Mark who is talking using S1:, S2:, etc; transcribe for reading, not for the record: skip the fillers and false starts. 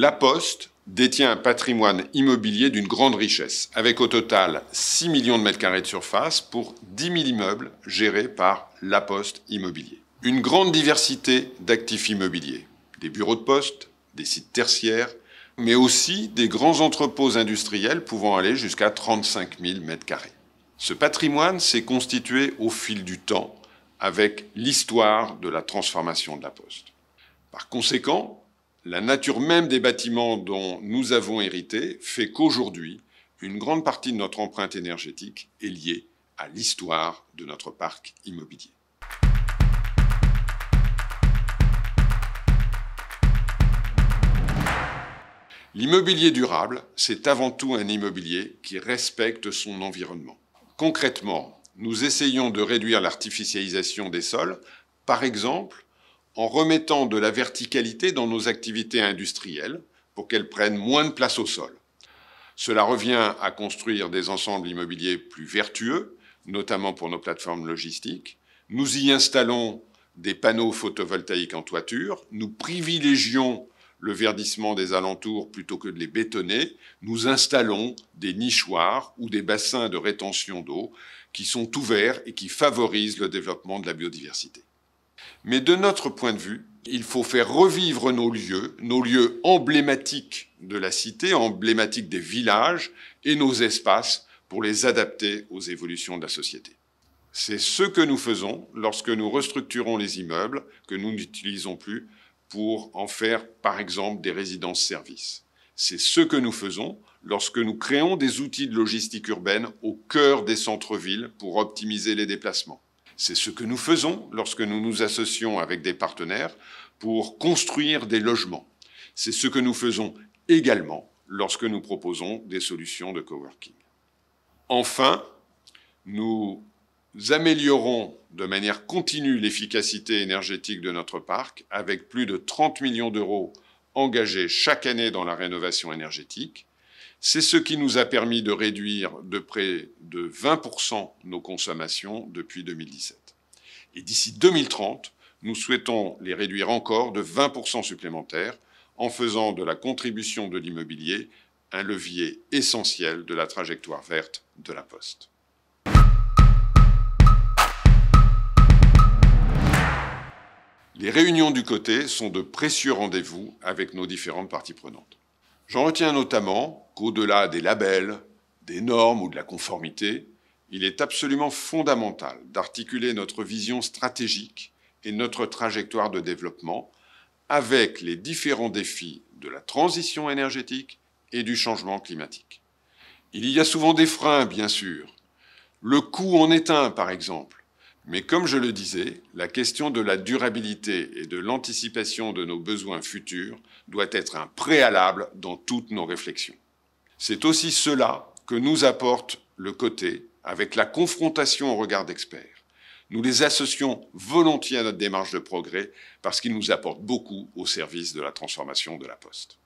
S1: La Poste détient un patrimoine immobilier d'une grande richesse, avec au total 6 millions de mètres carrés de surface pour 10 000 immeubles gérés par La Poste Immobilier. Une grande diversité d'actifs immobiliers, des bureaux de poste, des sites tertiaires, mais aussi des grands entrepôts industriels pouvant aller jusqu'à 35 000 mètres carrés. Ce patrimoine s'est constitué au fil du temps avec l'histoire de la transformation de la Poste. Par conséquent, la nature même des bâtiments dont nous avons hérité fait qu'aujourd'hui, une grande partie de notre empreinte énergétique est liée à l'histoire de notre parc immobilier. L'immobilier durable, c'est avant tout un immobilier qui respecte son environnement. Concrètement, nous essayons de réduire l'artificialisation des sols, par exemple en remettant de la verticalité dans nos activités industrielles pour qu'elles prennent moins de place au sol. Cela revient à construire des ensembles immobiliers plus vertueux, notamment pour nos plateformes logistiques. Nous y installons des panneaux photovoltaïques en toiture, nous privilégions le verdissement des alentours plutôt que de les bétonner, nous installons des nichoirs ou des bassins de rétention d'eau qui sont ouverts et qui favorisent le développement de la biodiversité. Mais de notre point de vue, il faut faire revivre nos lieux emblématiques de la cité, emblématiques des villages et nos espaces pour les adapter aux évolutions de la société. C'est ce que nous faisons lorsque nous restructurons les immeubles que nous n'utilisons plus pour en faire, par exemple, des résidences-services. C'est ce que nous faisons lorsque nous créons des outils de logistique urbaine au cœur des centres-villes pour optimiser les déplacements. C'est ce que nous faisons lorsque nous nous associons avec des partenaires pour construire des logements. C'est ce que nous faisons également lorsque nous proposons des solutions de coworking. Enfin, nous améliorons de manière continue l'efficacité énergétique de notre parc avec plus de 30 millions d'euros engagés chaque année dans la rénovation énergétique. C'est ce qui nous a permis de réduire de près de 20% nos consommations depuis 2017. Et d'ici 2030, nous souhaitons les réduire encore de 20% supplémentaires en faisant de la contribution de l'immobilier un levier essentiel de la trajectoire verte de la Poste. Les réunions du côté sont de précieux rendez-vous avec nos différentes parties prenantes. J'en retiens notamment qu'au-delà des labels, des normes ou de la conformité, il est absolument fondamental d'articuler notre vision stratégique et notre trajectoire de développement avec les différents défis de la transition énergétique et du changement climatique. Il y a souvent des freins, bien sûr. Le coût en est un, par exemple. Mais comme je le disais, la question de la durabilité et de l'anticipation de nos besoins futurs doit être un préalable dans toutes nos réflexions. C'est aussi cela que nous apporte le côté avec la confrontation au regard d'experts. Nous les associons volontiers à notre démarche de progrès parce qu'ils nous apportent beaucoup au service de la transformation de la Poste.